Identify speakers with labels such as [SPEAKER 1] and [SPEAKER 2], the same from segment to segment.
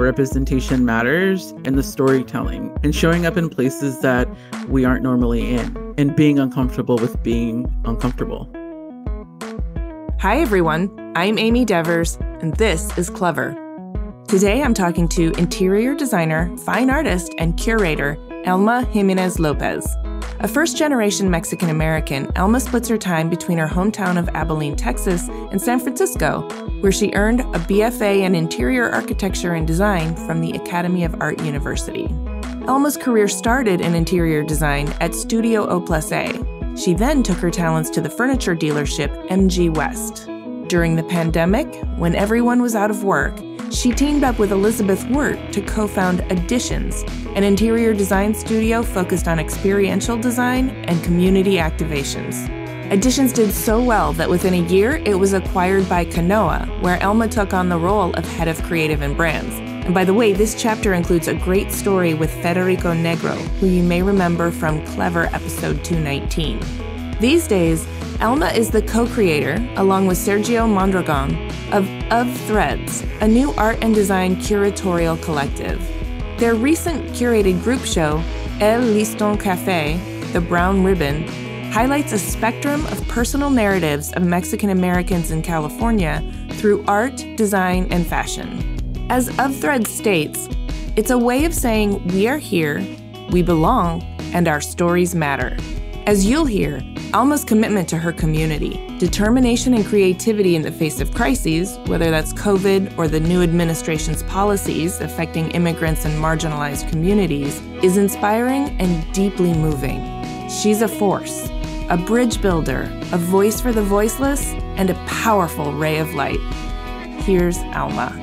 [SPEAKER 1] representation matters and the storytelling and showing up in places that we aren't normally in and being uncomfortable with being uncomfortable.
[SPEAKER 2] Hi, everyone. I'm Amy Devers, and this is Clever. Today, I'm talking to interior designer, fine artist, and curator, Alma Jimenez Lopez. A first-generation Mexican-American, Alma splits her time between her hometown of Abilene, Texas, and San Francisco, where she earned a BFA in Interior Architecture and Design from the Academy of Art University. Alma's career started in interior design at Studio O+A. She then took her talents to the furniture dealership MG West. During the pandemic, when everyone was out of work, she teamed up with Elizabeth Wirt to co-found Additions, an interior design studio focused on experiential design and community activations. Additions did so well that within a year, it was acquired by Kanoa, where Alma took on the role of head of creative and brands. And by the way, this chapter includes a great story with Federico Negro, who you may remember from Clever episode 219. These days, Alma is the co-creator, along with Sergio Mondragon, of Threads, a new art and design curatorial collective. Their recent curated group show, El Liston Café, The Brown Ribbon, highlights a spectrum of personal narratives of Mexican Americans in California through art, design, and fashion. As Of Threads states, it's a way of saying we are here, we belong, and our stories matter. As you'll hear, Alma's commitment to her community, determination and creativity in the face of crises, whether that's COVID or the new administration's policies affecting immigrants and marginalized communities, is inspiring and deeply moving. She's a force, a bridge builder, a voice for the voiceless, and a powerful ray of light. Here's Alma.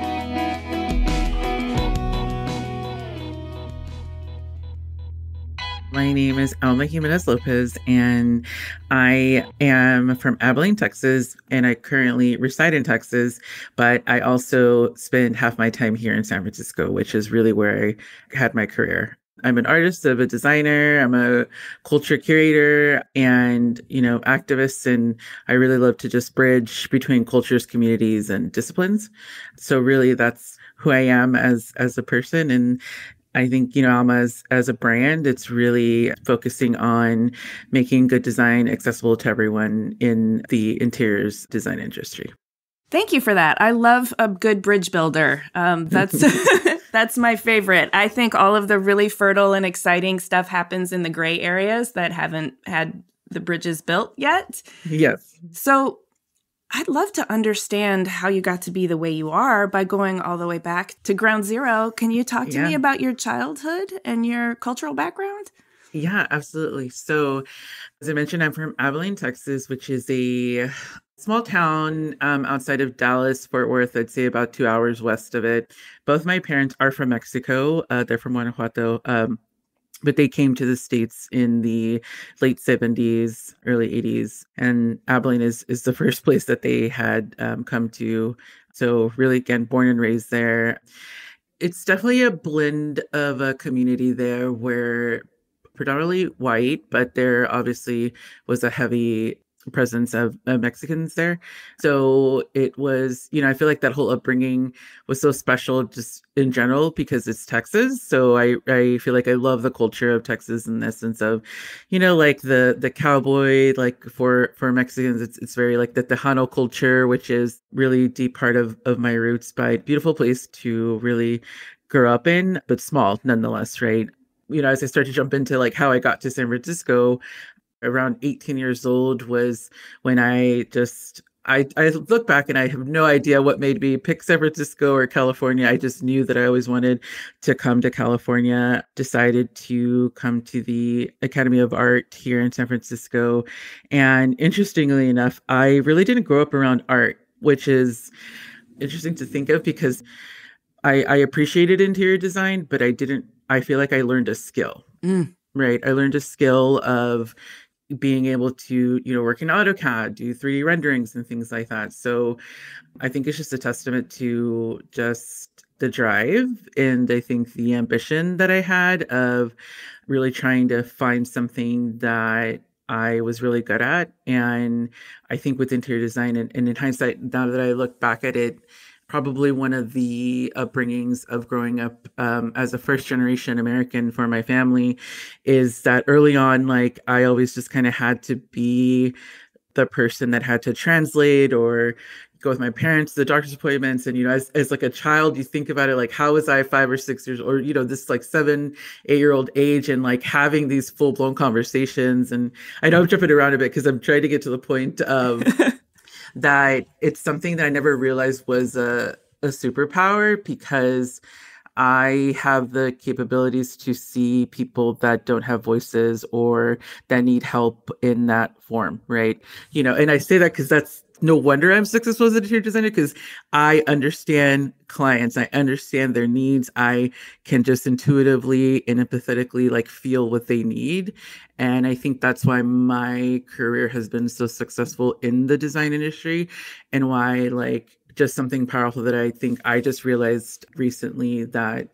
[SPEAKER 1] My name is Alma Jimenez Lopez, and I am from Abilene, Texas, and I currently reside in Texas, but I also spend half my time here in San Francisco, which is really where I had my career. I'm an artist, I'm a designer, I'm a culture curator and, activist, and I really love to just bridge between cultures, communities, and disciplines. So really that's who I am as a person. And I think, Alma as a brand, it's really focusing on making good design accessible to everyone in the interiors design industry.
[SPEAKER 2] Thank you for that. I love a good bridge builder. That's that's my favorite. I think all of the really fertile and exciting stuff happens in the gray areas that haven't had the bridges built yet.
[SPEAKER 1] Yes.
[SPEAKER 2] So I'd love to understand how you got to be the way you are by going all the way back to ground zero. Can you talk to me about your childhood and your cultural background?
[SPEAKER 1] Yeah, absolutely. So as I mentioned, I'm from Abilene, Texas, which is a small town outside of Dallas, Fort Worth. I'd say about 2 hours west of it. Both my parents are from Mexico. They're from Guanajuato. But they came to the States in the late 70s, early 80s. And Abilene is the first place that they had come to. So really, again, born and raised there. It's definitely a blend of a community there where predominantly white, but there obviously was a heavy presence of Mexicans there. So it was, I feel like that whole upbringing was so special just in general because it's Texas. So I feel like I love the culture of Texas in the sense of, like the cowboy, like for Mexicans, it's very like the Tejano culture, which is really deep part of my roots, but beautiful place to really grow up in, but small nonetheless, right? As I start to jump into like how I got to San Francisco, around 18 years old was when I look back and I have no idea what made me pick San Francisco or California. I just knew that I always wanted to come to California, decided to come to the Academy of Art here in San Francisco. And interestingly enough, I really didn't grow up around art, which is interesting to think of because I appreciated interior design, but I feel like I learned a skill, right? I learned a skill of being able to, work in AutoCAD, do 3D renderings and things like that. So I think it's just a testament to just the drive and I think the ambition that I had of really trying to find something that I was really good at. And I think with interior design and in hindsight, now that I look back at it, probably one of the upbringings of growing up as a first generation American for my family is that early on, like I always just kind of had to be the person that had to translate or go with my parents to the doctor's appointments. And, as like a child, you think about it, like, how was I 5 or 6 years or, this like 7, 8 year old age and like having these full blown conversations. And I know I'm jumping around a bit because I'm trying to get to the point of that it's something that I never realized was a superpower because I have the capabilities to see people that don't have voices or that need help in that form, right? And I say that because that's no wonder I'm successful as an interior designer because I understand clients, I understand their needs, I can just intuitively and empathetically like feel what they need. And I think that's why my career has been so successful in the design industry and why like just something powerful that I think I just realized recently that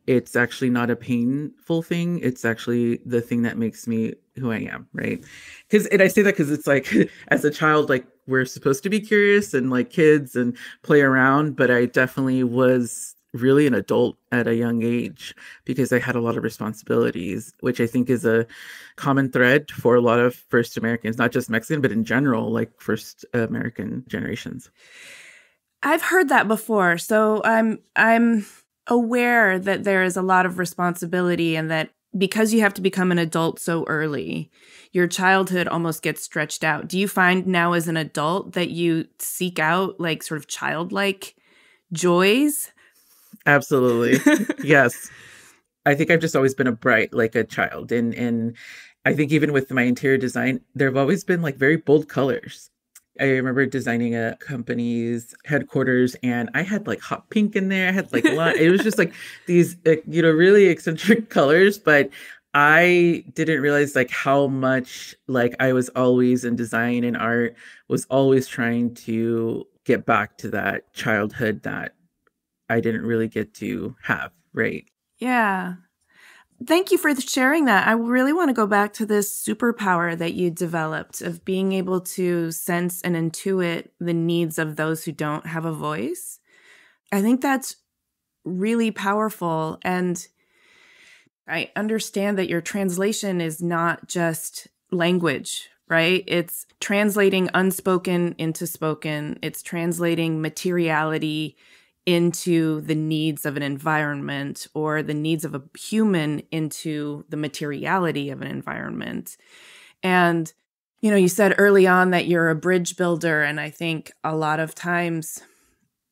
[SPEAKER 1] it's actually not a painful thing. It's actually the thing that makes me who I am, right? And I say that because it's like, as a child, like we're supposed to be curious and like kids and play around, but I definitely was really an adult at a young age because I had a lot of responsibilities, which I think is a common thread for a lot of first Americans, not just Mexican, but in general, like first American generations.
[SPEAKER 2] I've heard that before. So I'm aware that there is a lot of responsibility and that because you have to become an adult so early, your childhood almost gets stretched out. Do you find now as an adult that you seek out like sort of childlike joys?
[SPEAKER 1] Absolutely. Yes. I think I've just always been a bright, like a child. And I think even with my interior design, there have always been like very bold colors. I remember designing a company's headquarters and I had like hot pink in there. I had like, it was just like these, really eccentric colors, but I didn't realize like how much like I was always in design and art was always trying to get back to that childhood that I didn't really get to have. Right.
[SPEAKER 2] Yeah. Thank you for sharing that. I really want to go back to this superpower that you developed of being able to sense and intuit the needs of those who don't have a voice. I think that's really powerful. And I understand that your translation is not just language, right? It's translating unspoken into spoken. It's translating materiality into the needs of an environment or the needs of a human into the materiality of an environment. And, you said early on that you're a bridge builder. And I think a lot of times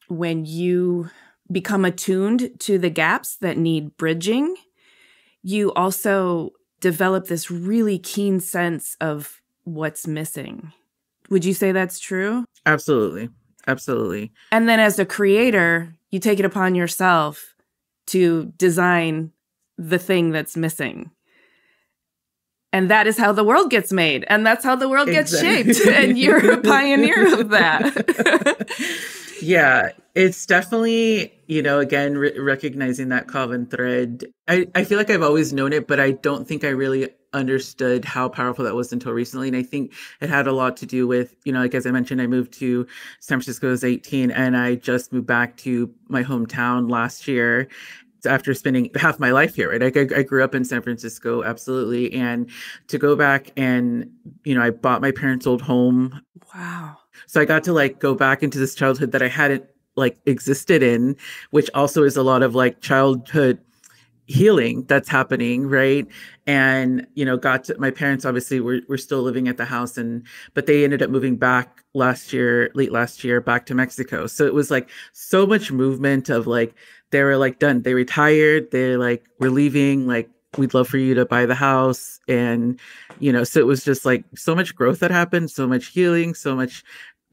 [SPEAKER 2] when you become attuned to the gaps that need bridging, you also develop this really keen sense of what's missing. Would you say that's true?
[SPEAKER 1] Absolutely. Absolutely.
[SPEAKER 2] And then as a creator, you take it upon yourself to design the thing that's missing. And that is how the world gets made. And that's how the world gets shaped. And you're a pioneer of that.
[SPEAKER 1] Yeah, it's definitely, again, recognizing that common thread. I feel like I've always known it, but I don't think I really understood how powerful that was until recently. And I think it had a lot to do with, like, as I mentioned, I moved to San Francisco as 18 and I just moved back to my hometown last year after spending half my life here, right? I grew up in San Francisco, absolutely. And to go back and, I bought my parents' old home.
[SPEAKER 2] Wow.
[SPEAKER 1] So I got to like go back into this childhood that I hadn't like existed in, which also is a lot of like childhood healing that's happening, right? And my parents obviously were still living at the house, but they ended up moving back late last year back to Mexico. So it was like so much movement of like they were like done, they retired, they like we're leaving, like we'd love for you to buy the house. And so it was just like so much growth that happened, so much healing, so much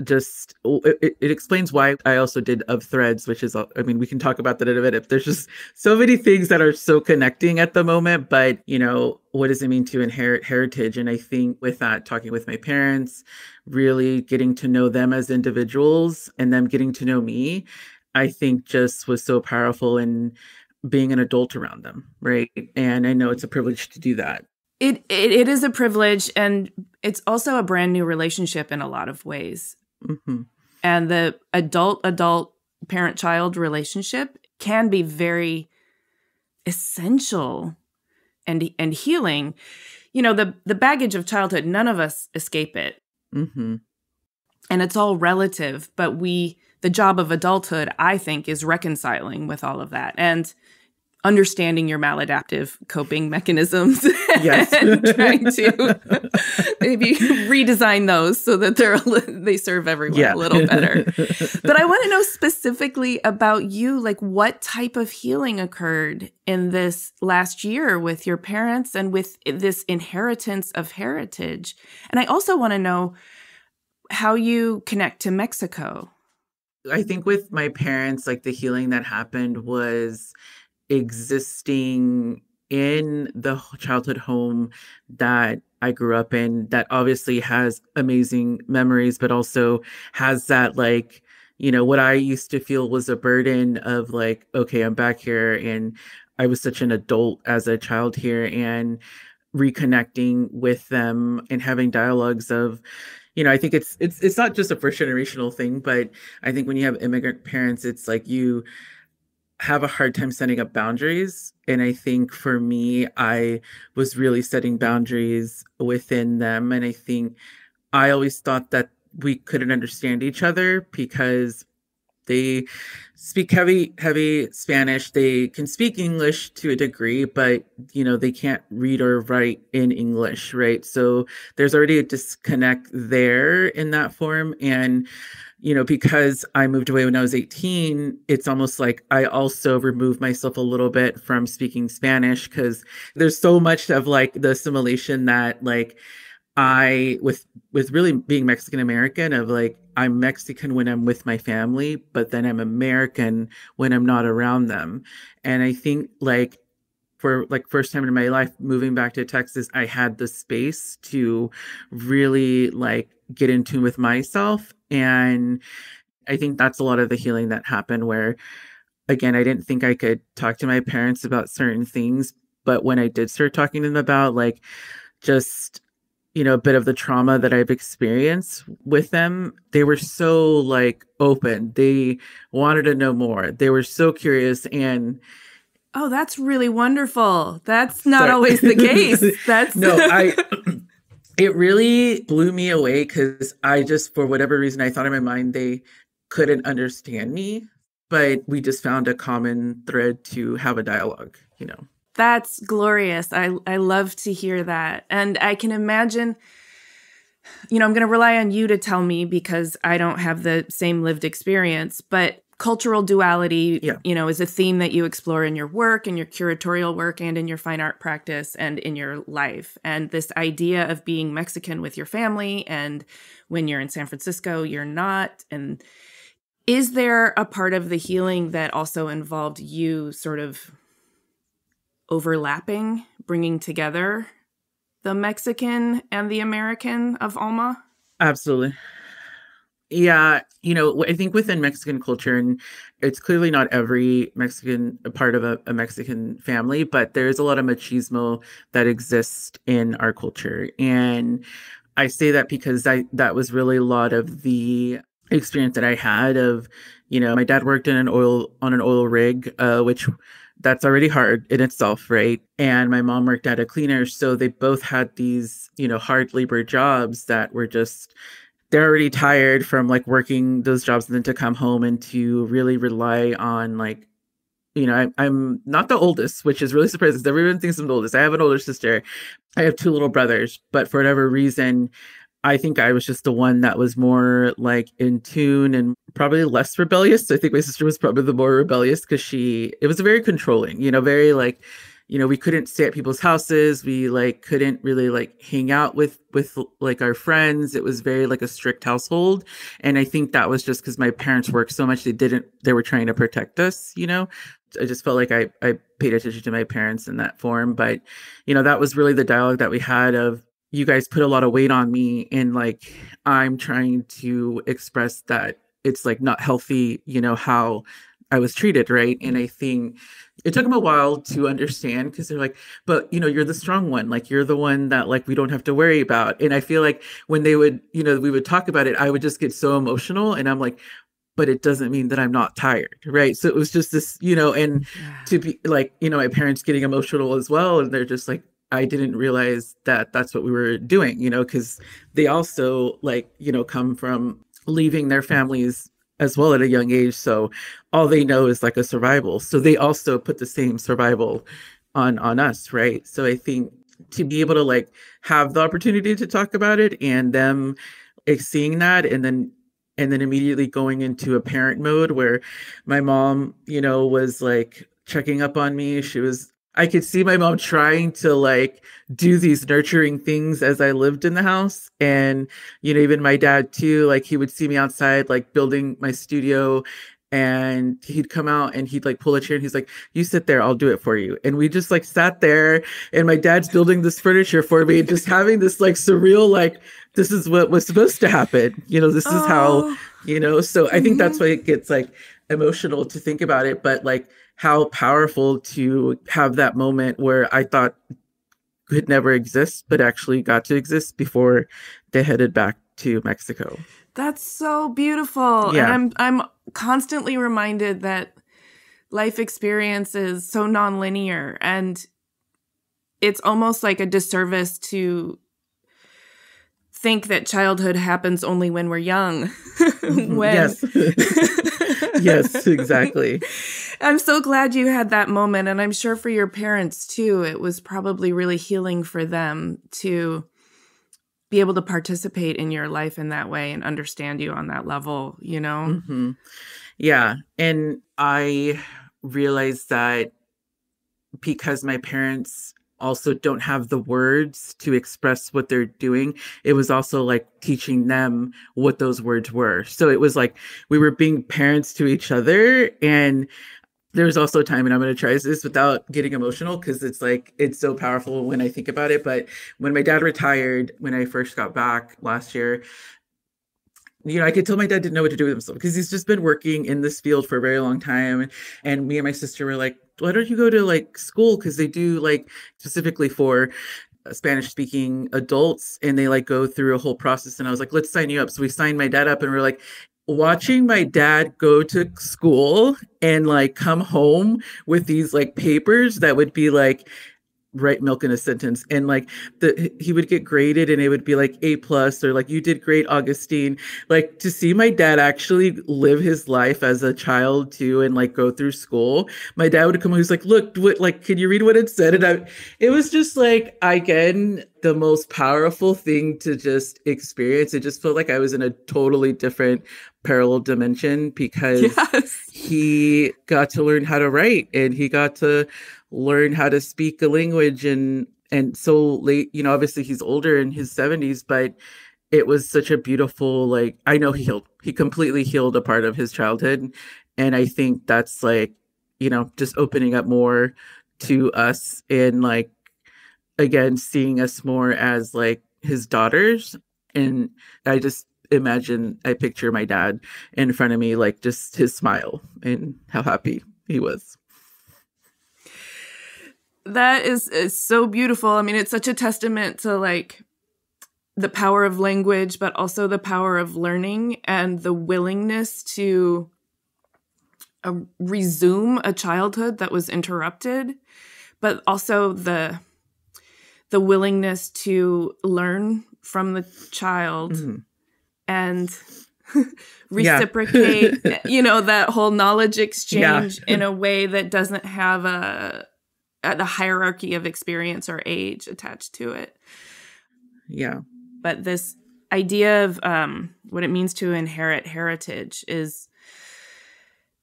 [SPEAKER 1] just it explains why I also did Of Threads, which is, we can talk about that in a minute. There's just so many things that are so connecting at the moment, but what does it mean to inherit heritage? And I think with that, talking with my parents, really getting to know them as individuals and them getting to know me, I think just was so powerful in being an adult around them, right? And I know it's a privilege to do that.
[SPEAKER 2] It is a privilege, and it's also a brand new relationship in a lot of ways.
[SPEAKER 1] Mm-hmm.
[SPEAKER 2] And the adult parent-child relationship can be very essential and healing. The baggage of childhood, none of us escape it.
[SPEAKER 1] Mm-hmm.
[SPEAKER 2] And it's all relative, but the job of adulthood, I think, is reconciling with all of that and understanding your maladaptive coping mechanisms.
[SPEAKER 1] Yes.
[SPEAKER 2] And trying to maybe redesign those so that they serve everyone a little better. But I want to know specifically about you, like what type of healing occurred in this last year with your parents and with this inheritance of heritage. And I also want to know how you connect to Mexico.
[SPEAKER 1] I think with my parents, like the healing that happened was existing in the childhood home that I grew up in, that obviously has amazing memories, but also has that, like, what I used to feel was a burden of like, okay, I'm back here and I was such an adult as a child here, and reconnecting with them and having dialogues of, I think it's not just a first generational thing, but I think when you have immigrant parents, it's like you have a hard time setting up boundaries. And I think for me, I was really setting boundaries within them. And I think I always thought that we couldn't understand each other because they speak heavy Spanish. They can speak English to a degree, but they can't read or write in English, right? So there's already a disconnect there in that form. And because I moved away when I was 18, it's almost like I also removed myself a little bit from speaking Spanish, because there's so much of like the assimilation that like I, with really being Mexican American, of like, I'm Mexican when I'm with my family, but then I'm American when I'm not around them. And I think like for like first time in my life moving back to Texas, I had the space to really like get in tune with myself. And I think that's a lot of the healing that happened, where again, I didn't think I could talk to my parents about certain things, but when I did start talking to them about like just a bit of the trauma that I've experienced with them, they were so like open. They wanted to know more. They were so curious. And
[SPEAKER 2] oh, that's really wonderful. That's not always the case. That's
[SPEAKER 1] no, it really blew me away, because I just, for whatever reason, I thought in my mind they couldn't understand me, but we just found a common thread to have a dialogue,
[SPEAKER 2] That's glorious. I love to hear that. And I can imagine, I'm going to rely on you to tell me because I don't have the same lived experience, but cultural duality, is a theme that you explore in your work, in your curatorial work, and in your fine art practice, and in your life. And this idea of being Mexican with your family, and when you're in San Francisco, you're not. And is there a part of the healing that also involved you sort of overlapping, bringing together the Mexican and the American of Alma?
[SPEAKER 1] Absolutely. Yeah, I think within Mexican culture, and it's clearly not every Mexican a part of a Mexican family, but there is a lot of machismo that exists in our culture. And I say that because that was really a lot of the experience that I had of, my dad worked on an oil rig, which that's already hard in itself, right? And my mom worked at a cleaner. So they both had these, hard labor jobs that were just, they're already tired from like working those jobs, and then to come home and to really rely on like, I'm not the oldest, which is really surprising because everyone thinks I'm the oldest. I have an older sister. I have two little brothers, but for whatever reason, I think I was just the one that was more like in tune and probably less rebellious. So I think my sister was probably the more rebellious, because it was very controlling, very like, we couldn't stay at people's houses. We like couldn't really like hang out with like our friends. It was very like a strict household. And I think that was just because my parents worked so much. They were trying to protect us, I just felt like I paid attention to my parents in that form. But, that was really the dialogue that we had of, you guys put a lot of weight on me, and like, I'm trying to express that it's like not healthy, how I was treated. Right. And I think it took them a while to understand, because they're like, but, you're the strong one. Like, you're the one that like, we don't have to worry about. And I feel like when they would, we would talk about it, I would just get so emotional, and I'm like, but it doesn't mean that I'm not tired, right? So it was just this, and to be like, my parents getting emotional as well, and they're just like, I didn't realize that that's what we were doing, because they also like, come from leaving their families as well at a young age. So all they know is like a survival. So they also put the same survival on us, right? So I think to be able to like have the opportunity to talk about it and them seeing that and then immediately going into a parent mode where my mom, was like checking up on me. I could see my mom trying to like do these nurturing things as I lived in the house. And, even my dad too, like he would see me outside, like building my studio, and he'd come out and he'd like pull a chair and he's like, you sit there, I'll do it for you. And we just like sat there and my dad's building this furniture for me, just having this like surreal, like, this is what was supposed to happen. This is how, so I think that's why it gets like emotional to think about it, but like how powerful to have that moment where I thought could never exist, but actually got to exist before they headed back to Mexico.
[SPEAKER 2] That's so beautiful.
[SPEAKER 1] Yeah.
[SPEAKER 2] And I'm constantly reminded that life experience is so nonlinear, and it's almost like a disservice to think that childhood happens only when we're young.
[SPEAKER 1] Yes. Yes, exactly.
[SPEAKER 2] I'm so glad you had that moment. And I'm sure for your parents too, it was probably really healing for them to be able to participate in your life in that way and understand you on that level,
[SPEAKER 1] Mm-hmm. Yeah. And I realized that because my parents also don't have the words to express what they're doing, it was also like teaching them what those words were. So it was like we were being parents to each other. And there was also a time, and I'm going to try this without getting emotional because it's like, it's so powerful when I think about it. But when my dad retired, when I first got back last year, I could tell my dad didn't know what to do with himself because he's just been working in this field for a very long time. And me and my sister were like, why don't you go to like school? Because they do like specifically for Spanish speaking adults, and they like go through a whole process. And I was like, let's sign you up. So we signed my dad up, and we're like, watching my dad go to school and like come home with these like papers that would be like, write milk in a sentence, and like he would get graded and it would be like A+, or like, you did great, Augustine. Like to see my dad actually live his life as a child too and like go through school. My dad would come home, he was like, look, what, like, can you read what it said? And it was just like, again, the most powerful thing to just experience. It just felt like I was in a totally different parallel dimension because he got to learn how to write, and he got to learn how to speak a language, and so late, obviously he's older in his 70s, but it was such a beautiful, like, I know he completely healed a part of his childhood. And I think that's like, just opening up more to us, and like, again, seeing us more as like his daughters. And I just I picture my dad in front of me, like just his smile and how happy he was.
[SPEAKER 2] That is so beautiful. I mean, it's such a testament to like the power of language, but also the power of learning and the willingness to resume a childhood that was interrupted, but also the willingness to learn from the child and reciprocate, that whole knowledge exchange in a way that doesn't have the hierarchy of experience or age attached to it.
[SPEAKER 1] Yeah.
[SPEAKER 2] But this idea of what it means to inherit heritage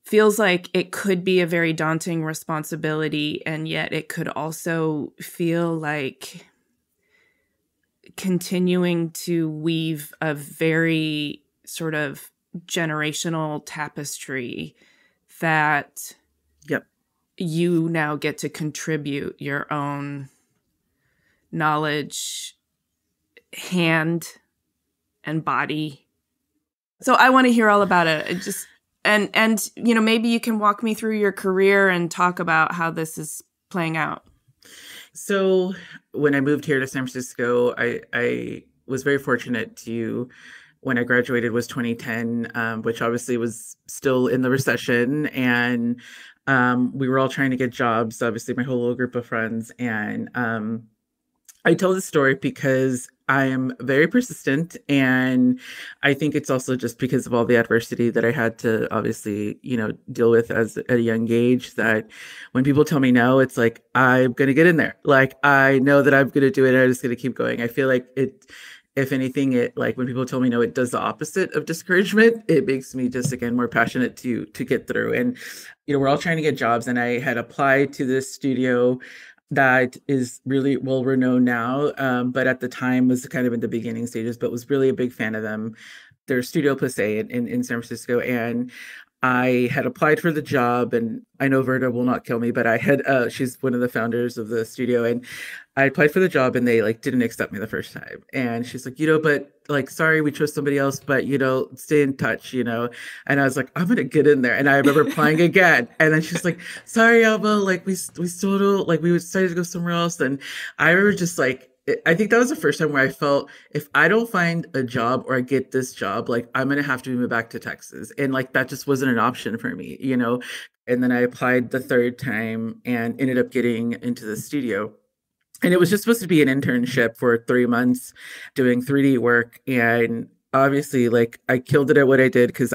[SPEAKER 2] feels like it could be a very daunting responsibility, and yet it could also feel like continuing to weave a very sort of generational tapestry that you now get to contribute your own knowledge, hand and body. So I want to hear all about it. And maybe you can walk me through your career and talk about how this is playing out.
[SPEAKER 1] So when I moved here to San Francisco, I was very fortunate to when I graduated was 2010, which obviously was still in the recession. And we were all trying to get jobs, obviously, my whole little group of friends. And I tell this story because I am very persistent. And I think it's also just because of all the adversity that I had to obviously, deal with as at a young age, that when people tell me no, it's like, I'm going to get in there. Like, I know that I'm going to do it. And I'm just going to keep going. I feel like if anything, it like when people tell me no, it does the opposite of discouragement. It makes me just again more passionate to get through. And we're all trying to get jobs, and I had applied to this studio that is really well renowned now, but at the time was kind of in the beginning stages, but was really a big fan of them. Their Studio Passe in San Francisco, and I had applied for the job, and I know Verda will not kill me, but I had she's one of the founders of the studio, and I applied for the job, and they like didn't accept me the first time. And she's like, but like, sorry, we chose somebody else, but stay in touch, And I was like, I'm gonna get in there. And I remember applying again, and then she's like, sorry, Alma, like we still don't, like we decided to go somewhere else. And I remember just like, I think that was the first time where I felt, if I don't find a job or I get this job, like I'm going to have to move back to Texas. And like, that just wasn't an option for me, And then I applied the third time and ended up getting into the studio. And it was just supposed to be an internship for 3 months doing 3D work. And obviously, like, I killed it at what I did, because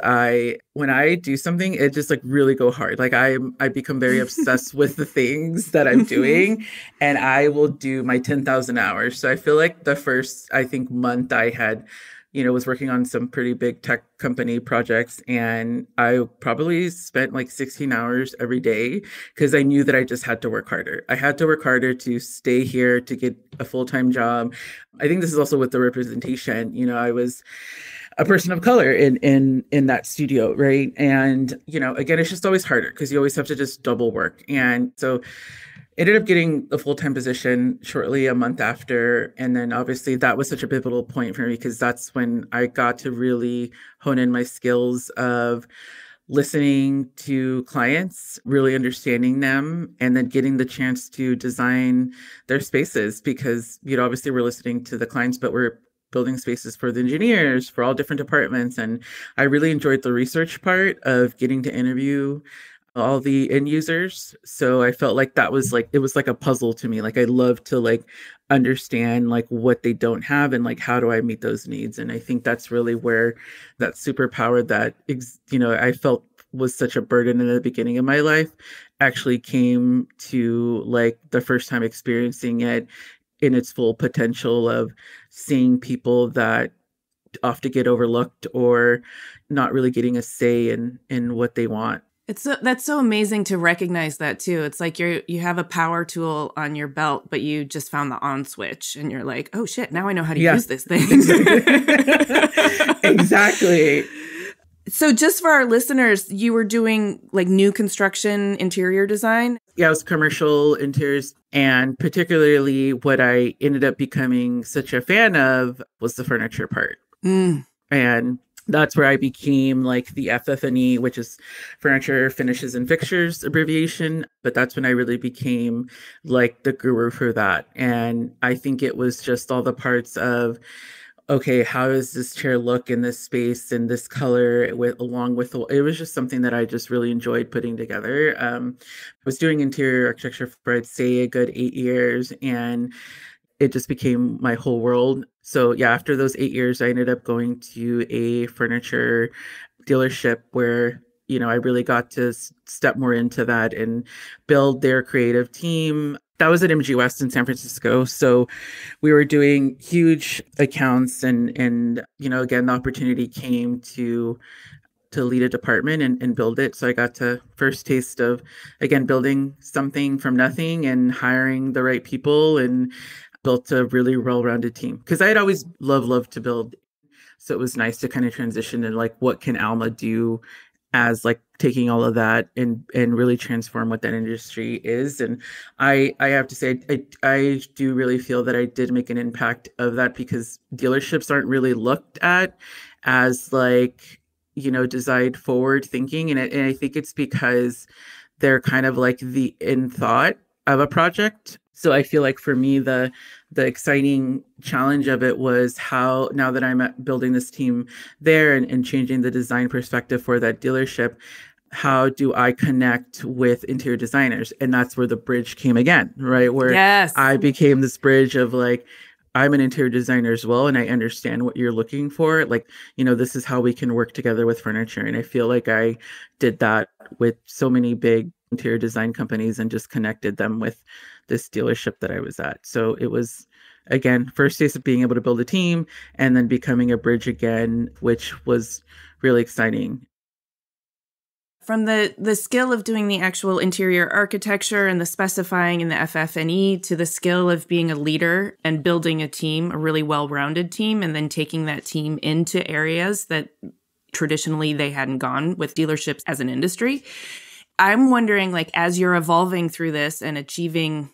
[SPEAKER 1] when I do something, it just like really go hard. Like I become very obsessed with the things that I'm doing, and I will do my 10,000 hours. So I feel like the first, I think, month I had, was working on some pretty big tech company projects, and I probably spent like 16 hours every day, because I knew that I just had to work harder. I had to work harder to stay here, to get a full-time job. I think this is also with the representation. I was a person of color in that studio, right? And again, it's just always harder because you always have to just double work. And so ended up getting a full-time position shortly a month after. And then obviously that was such a pivotal point for me, because that's when I got to really hone in my skills of listening to clients, really understanding them, and then getting the chance to design their spaces, because, obviously we're listening to the clients, but we're building spaces for the engineers, for all different departments. And I really enjoyed the research part of getting to interview all the end users. So I felt like that was like, it was like a puzzle to me. Like I love to like understand like what they don't have, and like how do I meet those needs. And I think that's really where that superpower that I felt was such a burden in the beginning of my life actually came to like the first time experiencing it in its full potential, of seeing people that often get overlooked or not really getting a say in what they want.
[SPEAKER 2] That's so amazing to recognize that too. It's like you have a power tool on your belt, but you just found the on switch, and you're like, oh shit, now I know how to use this thing.
[SPEAKER 1] Exactly.
[SPEAKER 2] So just for our listeners, you were doing like new construction interior design?
[SPEAKER 1] Yeah, it was commercial interiors. And particularly what I ended up becoming such a fan of was the furniture part. And that's where I became like the FF&E, which is furniture, finishes, and fixtures abbreviation. But that's when I really became like the guru for that. And I think it was just all the parts of, okay, how does this chair look in this space and this color it was just something that I just really enjoyed putting together. I was doing interior architecture for, I'd say, a good 8 years, and it just became my whole world. So yeah, after those 8 years, I ended up going to a furniture dealership where, I really got to step more into that and build their creative team. That was at MG West in San Francisco. So we were doing huge accounts, and again, the opportunity came to lead a department and build it. So I got to first taste of, again, building something from nothing and hiring the right people, and built a really well-rounded team, because I had always loved to build. So it was nice to kind of transition and like, what can Alma do as like taking all of that and really transform what that industry is. And I have to say, I do really feel that I did make an impact of that, because dealerships aren't really looked at as like, design forward thinking. And I think it's because they're kind of like the end thought of a project. So I feel like for me, the exciting challenge of it was how now that I'm building this team there and changing the design perspective for that dealership, how do I connect with interior designers? And that's where the bridge came again, right? Where
[SPEAKER 2] Yes.
[SPEAKER 1] I became this bridge of like, I'm an interior designer as well, and I understand what you're looking for. Like, this is how we can work together with furniture. And I feel like I did that with so many big interior design companies and just connected them with this dealership that I was at. So it was, again, first taste of being able to build a team and then becoming a bridge again, which was really exciting.
[SPEAKER 2] From the skill of doing the actual interior architecture and the specifying and the FF&E to the skill of being a leader and building a team, a really well-rounded team, and then taking that team into areas that traditionally they hadn't gone with dealerships as an industry. I'm wondering, like, as you're evolving through this and achieving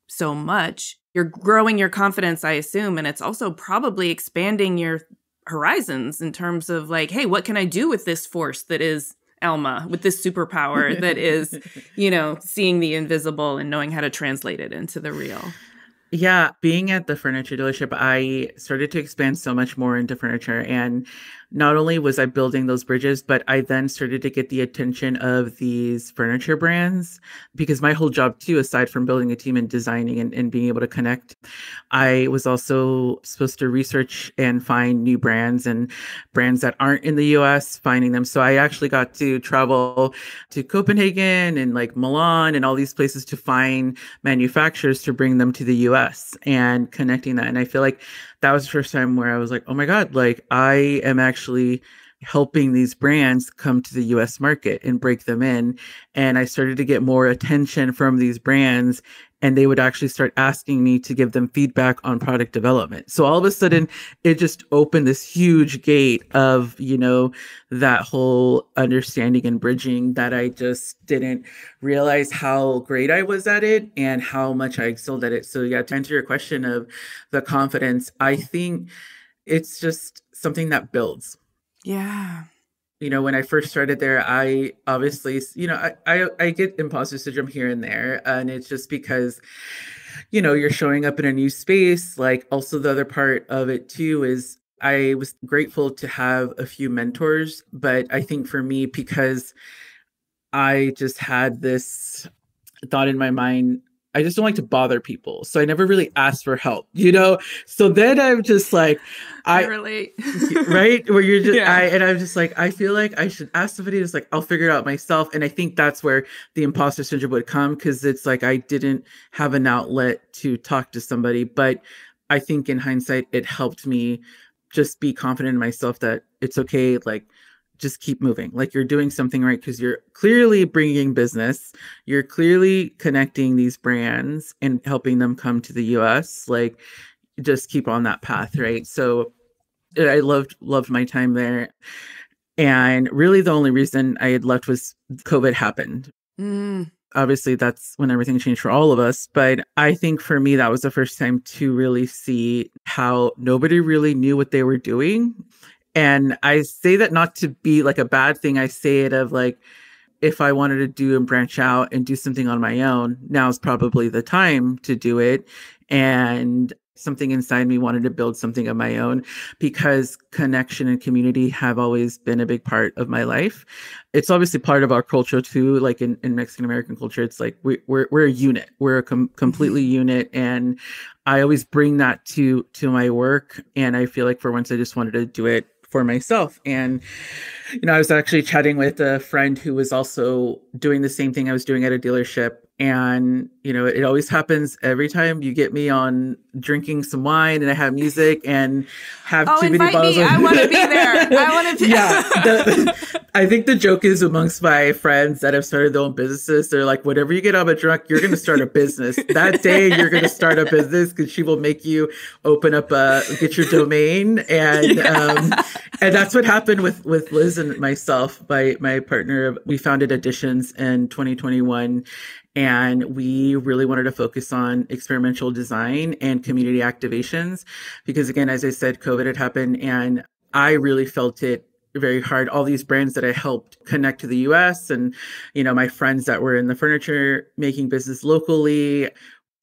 [SPEAKER 2] so much, you're growing your confidence, I assume, and it's also probably expanding your horizons in terms of like, hey, what can I do with this force that is Alma, with this superpower that is, seeing the invisible and knowing how to translate it into the real?
[SPEAKER 1] Yeah, being at the furniture dealership, I started to expand so much more into furniture. And not only was I building those bridges, but I then started to get the attention of these furniture brands because my whole job, too, aside from building a team and designing and being able to connect, I was also supposed to research and find new brands and brands that aren't in the US, finding them. So I actually got to travel to Copenhagen and like Milan and all these places to find manufacturers to bring them to the US and connecting that. And I feel like that was the first time where I was like, oh my God, like I am actually helping these brands come to the US market and break them in. And I started to get more attention from these brands, and they would actually start asking me to give them feedback on product development. So all of a sudden, it just opened this huge gate of, that whole understanding and bridging that I just didn't realize how great I was at it and how much I excelled at it. So yeah, to answer your question of the confidence, I think it's just something that builds.
[SPEAKER 2] Yeah.
[SPEAKER 1] When I first started there, I obviously, I get imposter syndrome here and there. And it's just because, you're showing up in a new space. Like also the other part of it too is I was grateful to have a few mentors. But I think for me, because I just had this thought in my mind, I just don't like to bother people. So I never really asked for help. So then I'm just like,
[SPEAKER 2] I relate.
[SPEAKER 1] right? Where you're just,
[SPEAKER 2] Yeah.
[SPEAKER 1] and I'm just like, I feel like I should ask somebody, just like, I'll figure it out myself. And I think that's where the imposter syndrome would come, because it's like, I didn't have an outlet to talk to somebody. But I think in hindsight, it helped me just be confident in myself that it's okay. Like, just keep moving. Like you're doing something right because you're clearly bringing business. You're clearly connecting these brands and helping them come to the US. Like just keep on that path, right? So I loved my time there. And really the only reason I had left was COVID happened. Obviously, that's when everything changed for all of us. But I think for me, that was the first time to really see how nobody really knew what they were doing. And I say that not to be like a bad thing. I say it of like, if I wanted to do and branch out and do something on my own, now's probably the time to do it. And something inside me wanted to build something of my own because connection and community have always been a big part of my life. It's obviously part of our culture too. Like in Mexican American culture, it's like we're a unit. We're a completely unit. And I always bring that to my work. And I feel like for once I just wanted to do it for myself. And, I was actually chatting with a friend who was also doing the same thing I was doing at a dealership. And, it always happens every time you get me on drinking some wine and I have music and have too many bottles.
[SPEAKER 2] Me. I want to be there. I want to be.
[SPEAKER 1] Yeah. I think the joke is amongst my friends that have started their own businesses. They're like, whenever you get on a drunk, you're going to start a business. That day you're going to start a business because she will make you open up, get your domain. And, and that's what happened with Liz and myself, my partner. We founded Additions in 2021. And we really wanted to focus on experimental design and community activations because, again, as I said, COVID had happened and I really felt it very hard. All these brands that I helped connect to the US and, my friends that were in the furniture making business locally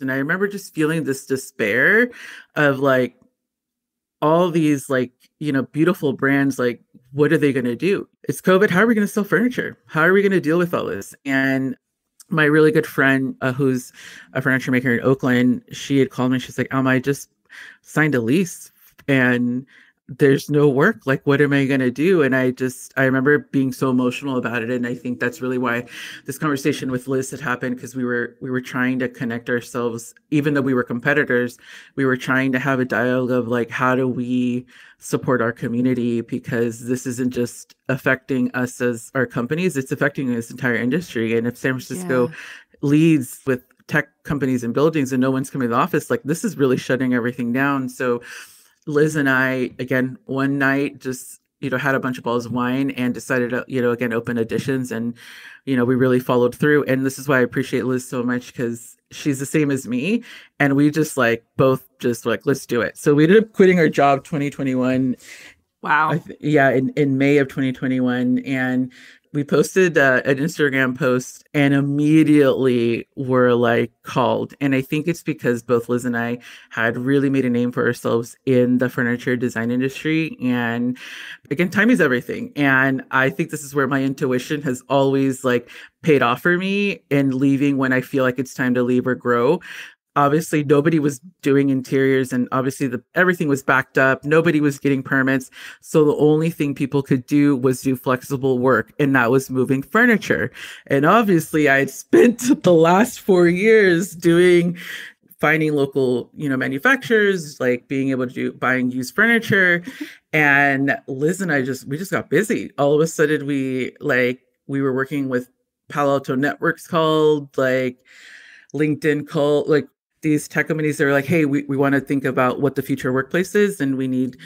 [SPEAKER 1] And I remember just feeling this despair of like all these like, beautiful brands, like, what are they going to do? It's COVID. How are we going to sell furniture? How are we going to deal with all this? And my really good friend, who's a furniture maker in Oakland, she had called me. She's like, Alma, I just signed a lease and there's no work. Like, what am I going to do? And I remember being so emotional about it. And I think that's really why this conversation with Liz had happened, because we were trying to connect ourselves, even though we were competitors, we were trying to have a dialogue of like, how do we support our community? Because this isn't just affecting us as our companies, it's affecting this entire industry. And if San Francisco leads with tech companies and buildings and no one's coming to the office, like this is really shutting everything down. So Liz and I, again, one night just, had a bunch of bottles of wine and decided to, again, open Additions. And, we really followed through. And this is why I appreciate Liz so much, because she's the same as me. And we just like both just like, let's do it. So we ended up quitting our job 2021.
[SPEAKER 2] Wow.
[SPEAKER 1] In May of 2021. And we posted an Instagram post and immediately were like called. And I think it's because both Liz and I had really made a name for ourselves in the furniture design industry. And again, time is everything. And I think this is where my intuition has always like paid off for me in leaving when I feel like it's time to leave or grow. Obviously, nobody was doing interiors, and obviously everything was backed up. Nobody was getting permits. So the only thing people could do was do flexible work, and that was moving furniture. And obviously, I had spent the last 4 years finding local, manufacturers, like being able to buying used furniture. And Liz and I we just got busy. All of a sudden, we were working with Palo Alto Networks called, like LinkedIn called, like these tech companies that are like, hey, we want to think about what the future workplace is, and we need,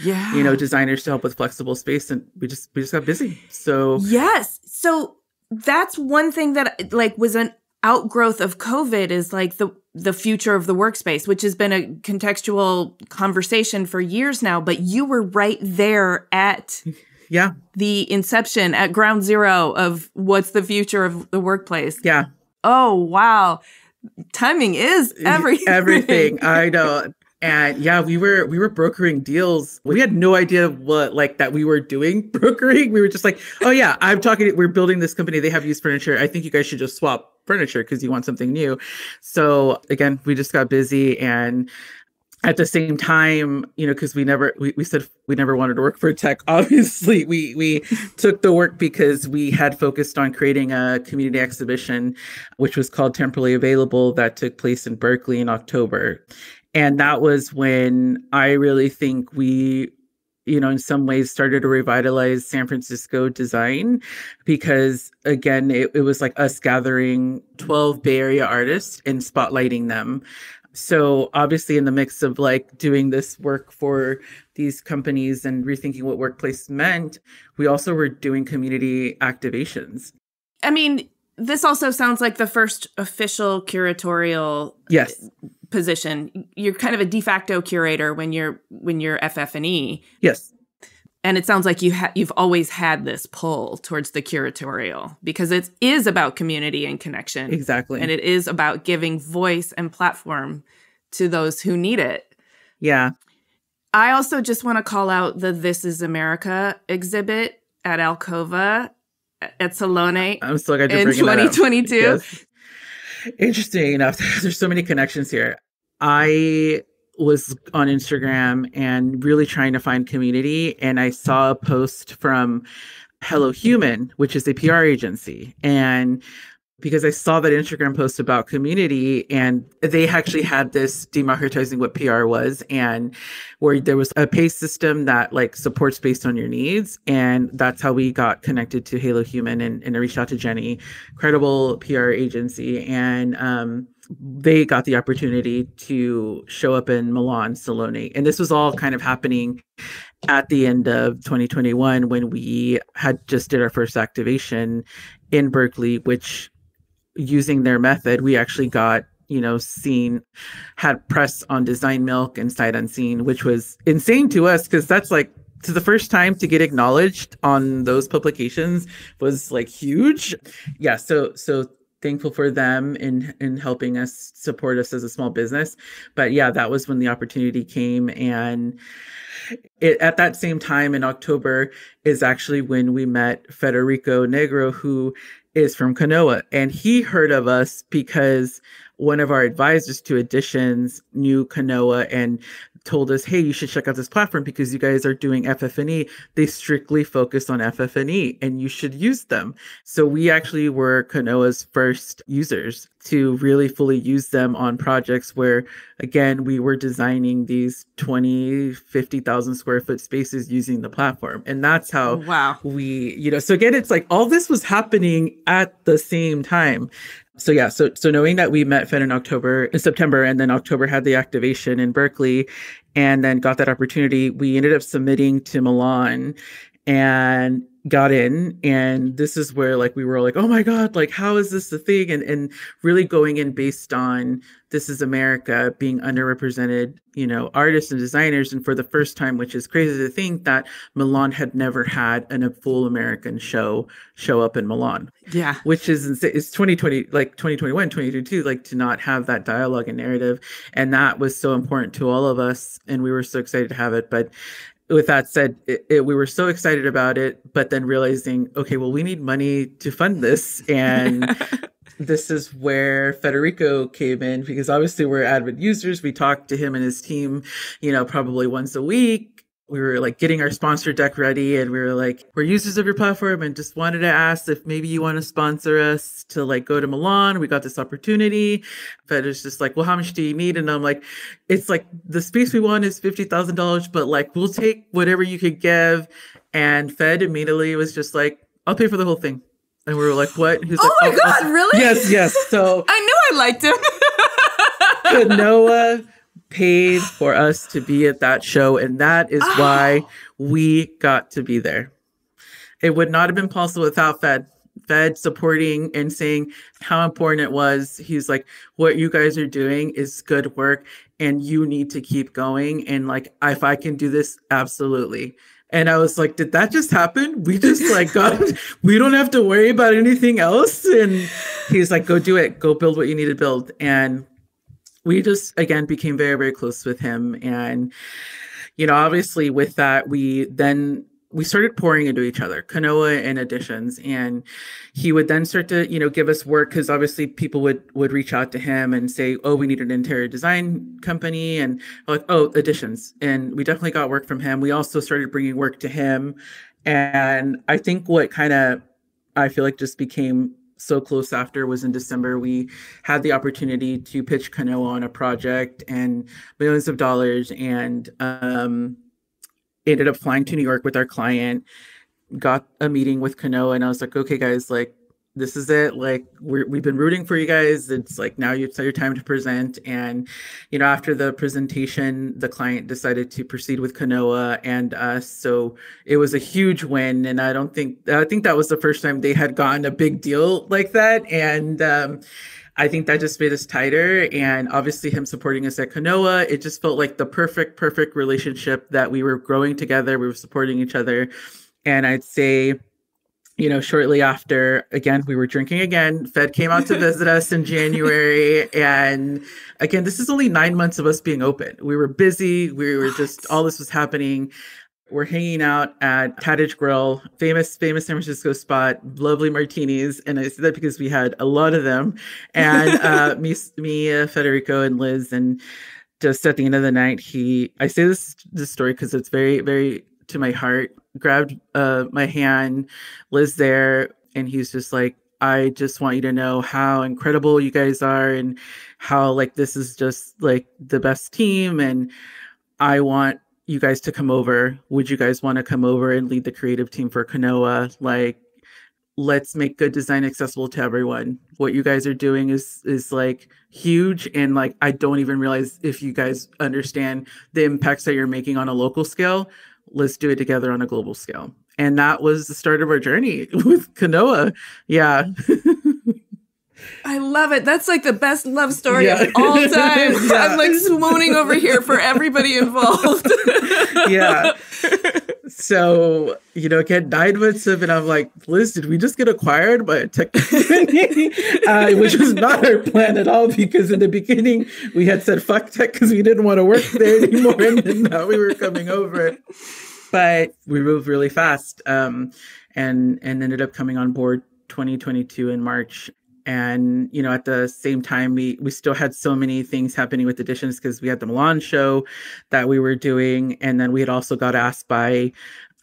[SPEAKER 1] designers to help with flexible space. And we just got busy. So
[SPEAKER 2] yes. So that's one thing that like was an outgrowth of COVID, is like the future of the workspace, which has been a contextual conversation for years now, but you were right there at the inception, at ground zero of what's the future of the workplace.
[SPEAKER 1] Yeah.
[SPEAKER 2] Oh, wow. Timing is everything.
[SPEAKER 1] Everything. I know. And we were brokering deals. We had no idea what that we were doing brokering. We were just like, oh yeah, we're building this company. They have used furniture. I think you guys should just swap furniture because you want something new. So again, we just got busy. And at the same time, because we said we never wanted to work for tech. Obviously, we took the work because we had focused on creating a community exhibition, which was called Temporarily Available, that took place in Berkeley in October. And that was when I really think we, in some ways started to revitalize San Francisco design, because again, it was like us gathering 12 Bay Area artists and spotlighting them. So obviously in the mix of like doing this work for these companies and rethinking what workplace meant, we also were doing community activations. I
[SPEAKER 2] mean, this also sounds like the first official curatorial position. You're kind of a de facto curator when you're FF&E.
[SPEAKER 1] Yes.
[SPEAKER 2] And it sounds like you've always had this pull towards the curatorial, because it is about community and connection.
[SPEAKER 1] Exactly.
[SPEAKER 2] And it is about giving voice and platform to those who need it.
[SPEAKER 1] Yeah.
[SPEAKER 2] I also just want to call out the This Is America exhibit at Alcova at Salone.
[SPEAKER 1] I'm so glad you're
[SPEAKER 2] in
[SPEAKER 1] bringing that up.
[SPEAKER 2] 2022.
[SPEAKER 1] Yes. Interesting enough, there's so many connections here. I was on Instagram and really trying to find community, and I saw a post from Hello Human, which is a PR agency. And because I saw that Instagram post about community, and they actually had this democratizing what PR was, and where there was a pay system that like supports based on your needs. And that's how we got connected to Hello Human, and I reached out to Jenny, incredible PR agency. And they got the opportunity to show up in Milan, Salone. And this was all kind of happening at the end of 2021, when we had just did our first activation in Berkeley, which, using their method, we actually got, had press on Design Milk and Sight Unseen, which was insane to us, because that's like, to the first time to get acknowledged on those publications was like huge. Yeah. So thankful for them in helping us support us as a small business. But yeah, that was when the opportunity came. And at that same time in October is actually when we met Federico Negro, who is from Kanoa. And he heard of us because one of our advisors to Editions knew Kanoa and told us, hey, you should check out this platform because you guys are doing FF&E. They strictly focus on FF&E and you should use them. So we actually were Kanoa's first users to really fully use them on projects where, again, we were designing these 20, 50,000 square foot spaces using the platform. And that's how so again, it's like all this was happening at the same time. So yeah, so knowing that we met Fed in September, and then October had the activation in Berkeley, and then got that opportunity, we ended up submitting to Milan and got in. And this is where like we were like, oh my God, like how is this a thing? And really going in based on this is America, being underrepresented, artists and designers. And for the first time, which is crazy to think, that Milan had never had a full American show up in Milan.
[SPEAKER 2] Yeah.
[SPEAKER 1] Which is 2020, like 2021, 2022, like to not have that dialogue and narrative. And that was so important to all of us. And we were so excited to have it. But with that said, we were so excited about it, but then realizing, okay, well, we need money to fund this. And this is where Federico came in, because obviously we're avid users. We talked to him and his team, probably once a week. We were like getting our sponsor deck ready, and we were like, we're users of your platform and just wanted to ask if maybe you want to sponsor us to like go to Milan. We got this opportunity. Fed is just like, well, how much do you need? And I'm like, it's like the space we want is $50,000, but like, we'll take whatever you could give. And Fed immediately was just like, I'll pay for the whole thing. And we were like, what? He's
[SPEAKER 2] oh
[SPEAKER 1] like,
[SPEAKER 2] my God, really?
[SPEAKER 1] Yes. So
[SPEAKER 2] I knew I liked him.
[SPEAKER 1] Kanoa paid for us to be at that show, and that is why we got to be there. It would not have been possible without Fed supporting and saying how important it was. He's like, what you guys are doing is good work and you need to keep going. And like, if I can do this, absolutely. And I was like, did that just happen? We just like we don't have to worry about anything else. And he's like, go do it. Go build what you need to build. And we just, again, became very, very close with him. And, obviously with that, we started pouring into each other, Kanoa and Editions. And he would then start to, give us work, because obviously people would reach out to him and say, oh, we need an interior design company. And we're like, oh, Editions. And we definitely got work from him. We also started bringing work to him. And I think what I feel like just became so close after was in December, we had the opportunity to pitch Kanoa on a project and millions of dollars, and ended up flying to New York with our client, got a meeting with Kanoa, and I was like, okay, guys, like, this is it. Like, we've been rooting for you guys. It's like, now it's your time to present. And, after the presentation, the client decided to proceed with Kanoa and us. So it was a huge win. And I think that was the first time they had gotten a big deal like that. And, I think that just made us tighter. And obviously him supporting us at Kanoa, it just felt like the perfect relationship that we were growing together. We were supporting each other. And I'd say, shortly after, again, we were drinking again. Fed came out to visit us in January. And again, this is only 9 months of us being open. We were busy. We were just, all this was happening. We're hanging out at Cottage Grill, famous San Francisco spot, lovely martinis. And I say that because we had a lot of them. And me, Federico, and Liz. And just at the end of the night, I say this story because it's very, very to my heart, grabbed my hand, Liz there, and he's just like, I just want you to know how incredible you guys are and how like this is just like the best team, and I want you guys to come over. Would you guys want to come over and lead the creative team for Kanoa? Like, let's make good design accessible to everyone. What you guys are doing is like huge, and like I don't even realize if you guys understand the impacts that you're making on a local scale. Let's do it together on a global scale. And that was the start of our journey with Kanoa. Yeah.
[SPEAKER 2] I love it. That's like the best love story
[SPEAKER 1] Yeah.
[SPEAKER 2] of all time.
[SPEAKER 1] Yeah.
[SPEAKER 2] I'm like swooning over here for everybody involved.
[SPEAKER 1] Yeah. So, again, 9 months of it, I'm like, Liz, did we just get acquired by a tech company? Which was not our plan at all, because in the beginning we had said fuck tech because we didn't want to work there anymore. And then now we were coming over. But we moved really fast, and ended up coming on board 2022 in March. And, at the same time, we still had so many things happening with Editions because we had the Milan show that we were doing. And then we had also got asked by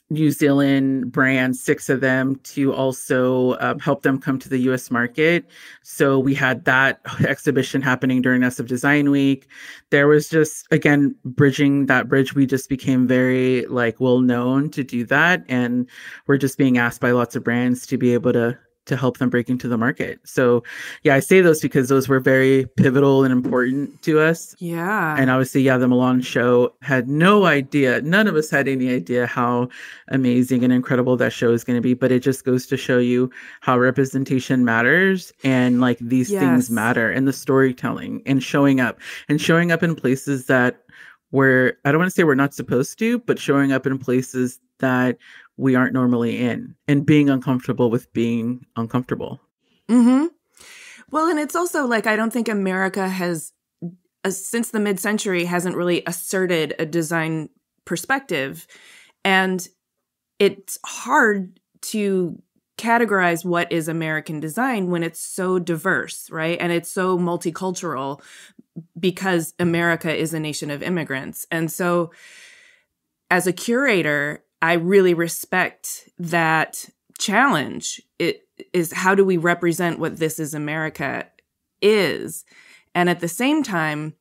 [SPEAKER 1] New Zealand brands, 6 of them, to also help them come to the US market. So we had that exhibition happening during SF Design Week. There was just, again, bridging that bridge. We just became very well known to do that. And we're just being asked by lots of brands to be able to help them break into the market. So yeah, I say those because those were very pivotal and important to us.
[SPEAKER 2] Yeah.
[SPEAKER 1] And obviously, the Milan show had no idea. None of us had any idea how amazing and incredible that show is going to be. But it just goes to show you how representation matters, and these things matter, and the storytelling and showing up in places that I don't want to say we're not supposed to, but showing up in places that we aren't normally in, and being uncomfortable with being uncomfortable.
[SPEAKER 2] Mm-hmm. Well, and it's also I don't think America has, since the mid-century, hasn't really asserted a design perspective. And it's hard to categorize what is American design when it's so diverse, right? And it's so multicultural because America is a nation of immigrants. And so as a curator, I really respect that challenge. It is, how do we represent what This Is America is? And at the same time,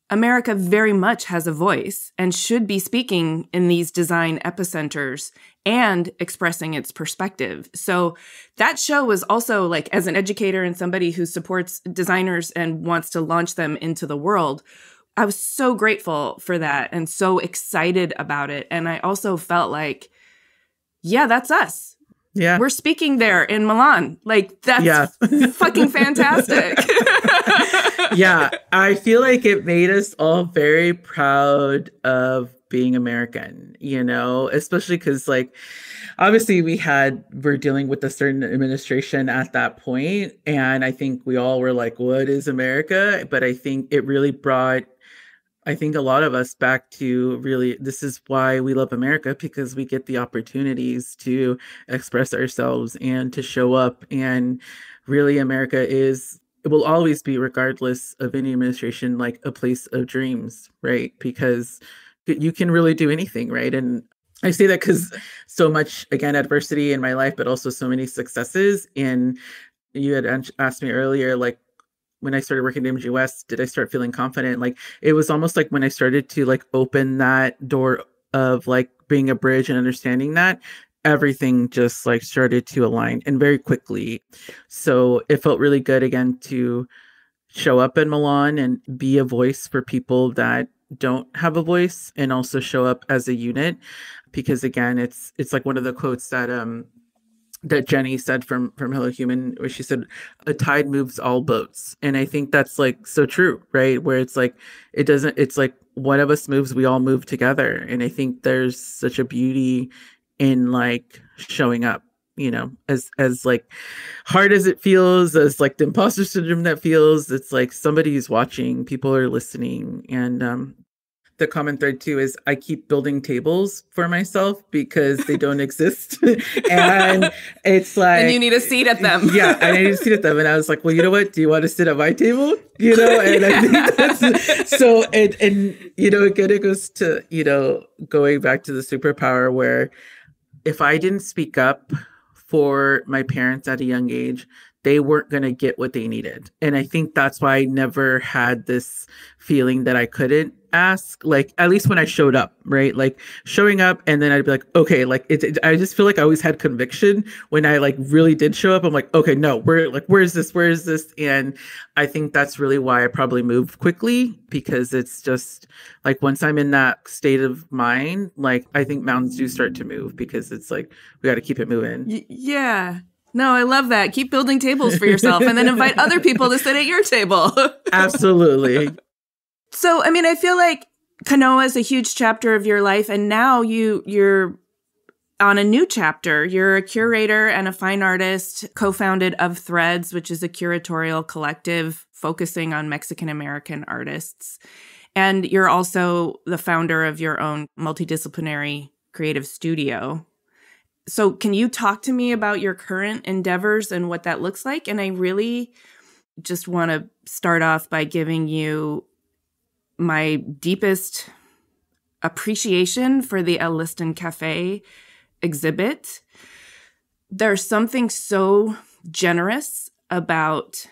[SPEAKER 2] America very much has a voice and should be speaking in these design epicenters and expressing its perspective. So that show was also, as an educator and somebody who supports designers and wants to launch them into the world, I was so grateful for that and so excited about it. And I also felt that's us.
[SPEAKER 1] Yeah.
[SPEAKER 2] We're speaking there in Milan. That's fucking fantastic.
[SPEAKER 1] Yeah. I feel like it made us all very proud of being American, especially because obviously we're dealing with a certain administration at that point. And I think we all were what is America? But I think it really brought a lot of us back to really, this is why we love America, because we get the opportunities to express ourselves and to show up. And really, America it will always be, regardless of any administration, a place of dreams, right? Because you can really do anything, right? And I say that because so much, again, adversity in my life, but also so many successes. And you had asked me earlier, when I started working at MG West, did I start feeling confident? It was almost when I started to open that door of being a bridge and understanding that, everything just started to align, and very quickly. So it felt really good again to show up in Milan and be a voice for people that don't have a voice, and also show up as a unit, because again, it's one of the quotes that Jenny said from Hello Human, where she said, "A tide moves all boats." And I think that's so true, right? Where it's it's one of us moves, we all move together. And I think there's such a beauty in showing up, as hard as it feels, as the imposter syndrome that feels, it's somebody's watching, people are listening. And the common thread too is I keep building tables for myself because they don't exist. And it's
[SPEAKER 2] and you need a seat at them.
[SPEAKER 1] Yeah, I need a seat at them. And I was well, you know what? Do you want to sit at my table? And I think that's so, and again, it goes to, going back to the superpower, where if I didn't speak up for my parents at a young age, they weren't going to get what they needed. And I think that's why I never had this feeling that I couldn't ask, at least when I showed up, right? Showing up, and then I'd be okay, I just feel I always had conviction when I really did show up. I'm okay, no, where's this? And I think that's really why I probably moved quickly, because it's just once I'm in that state of mind, I think mountains do start to move, because it's we got to keep it moving.
[SPEAKER 2] Yeah. No, I love that. Keep building tables for yourself and then invite other people to sit at your table.
[SPEAKER 1] Absolutely.
[SPEAKER 2] So, I mean, I feel like Kanoa is a huge chapter of your life, and now you're on a new chapter. You're a curator and a fine artist, co-founded of Threads, which is a curatorial collective focusing on Mexican-American artists. And you're also the founder of your own multidisciplinary creative studio. So can you talk to me about your current endeavors and what that looks like? And I really just want to start off by giving you my deepest appreciation for the El Liston Cafe exhibit. There's something so generous about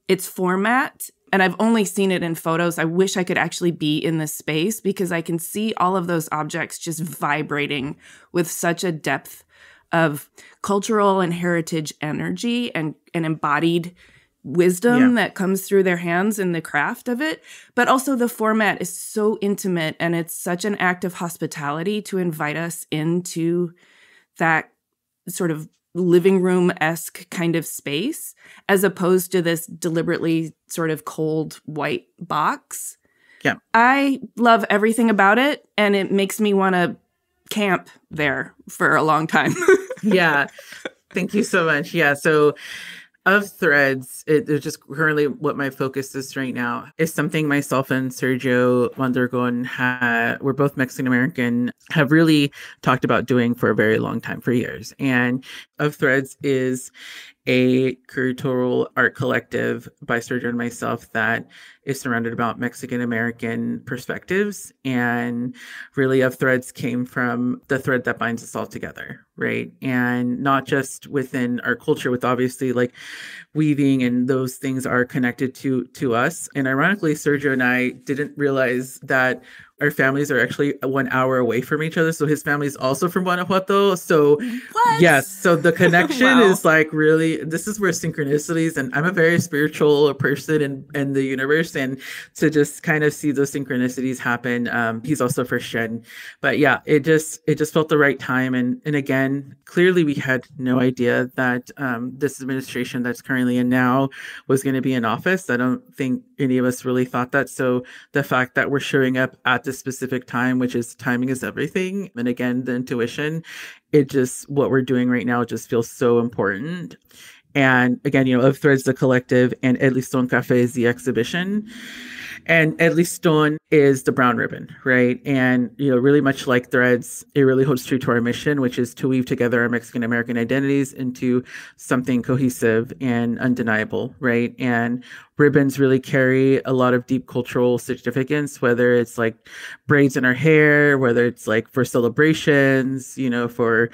[SPEAKER 2] its format, and I've only seen it in photos. I wish I could actually be in this space because I can see all of those objects just vibrating with such a depth of cultural and heritage energy and embodied wisdom that comes through their hands in the craft of it. But also the format is so intimate, and it's such an act of hospitality to invite us into that sort of living room-esque kind of space, as opposed to this deliberately sort of cold white box.
[SPEAKER 1] Yeah.
[SPEAKER 2] I love everything about it, and it makes me want to camp there for a long time.
[SPEAKER 1] Yeah. Thank you so much. Yeah. So of Threads, it's just currently what my focus is right now is something myself and Sergio Mondragon we're both Mexican American, have really talked about doing for a very long time, for years. And of Threads is a curatorial art collective by Sergio and myself that is surrounded about Mexican American perspectives. And really of Threads came from the thread that binds us all together, right? And not just within our culture, with obviously like weaving and those things are connected to us. And ironically, Sergio and I didn't realize that our families are actually 1 hour away from each other. So his family is also from Guanajuato. So yes, so the connection is like really, this is where synchronicities, and I'm a very spiritual person in the universe, and to just kind of see those synchronicities happen. He's also first gen, but yeah, it just felt the right time. And again, clearly we had no idea that this administration that's currently in now was going to be in office. I don't think any of us really thought that. So the fact that we're showing up at the specific time, which is timing is everything. And again, the intuition, what we're doing right now just feels so important. And again, of Threads, the collective, and El Liston Cafe is the exhibition. And El Liston is the brown ribbon, right? And, really much like Threads, it really holds true to our mission, which is to weave together our Mexican American identities into something cohesive and undeniable, right? And ribbons really carry a lot of deep cultural significance, whether it's like braids in our hair, whether it's like for celebrations, for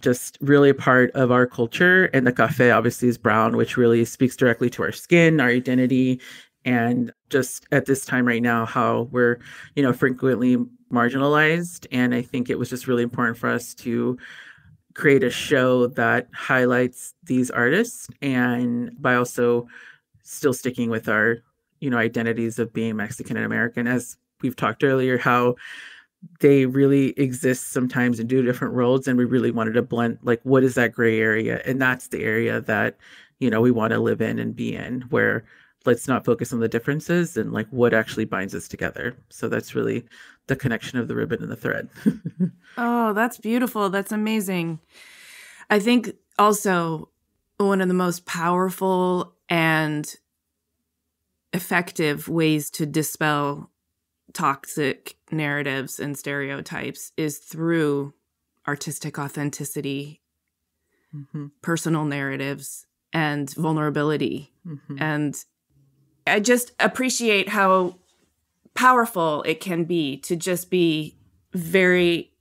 [SPEAKER 1] just really a part of our culture. And the cafe obviously is brown, which really speaks directly to our skin, our identity, and just at this time right now, how we're, frequently marginalized. And I think it was just really important for us to create a show that highlights these artists, and by also still sticking with our, identities of being Mexican and American, as we've talked earlier, how they really exist sometimes in two different worlds. And we really wanted to blend, like, what is that gray area? And that's the area that, we want to live in and be in, where let's not focus on the differences and like what actually binds us together. So that's really the connection of the ribbon and the thread.
[SPEAKER 2] Oh, that's beautiful. That's amazing. I think also one of the most powerful and effective ways to dispel toxic narratives and stereotypes is through artistic authenticity, personal narratives, and vulnerability. And I just appreciate how powerful it can be to just be very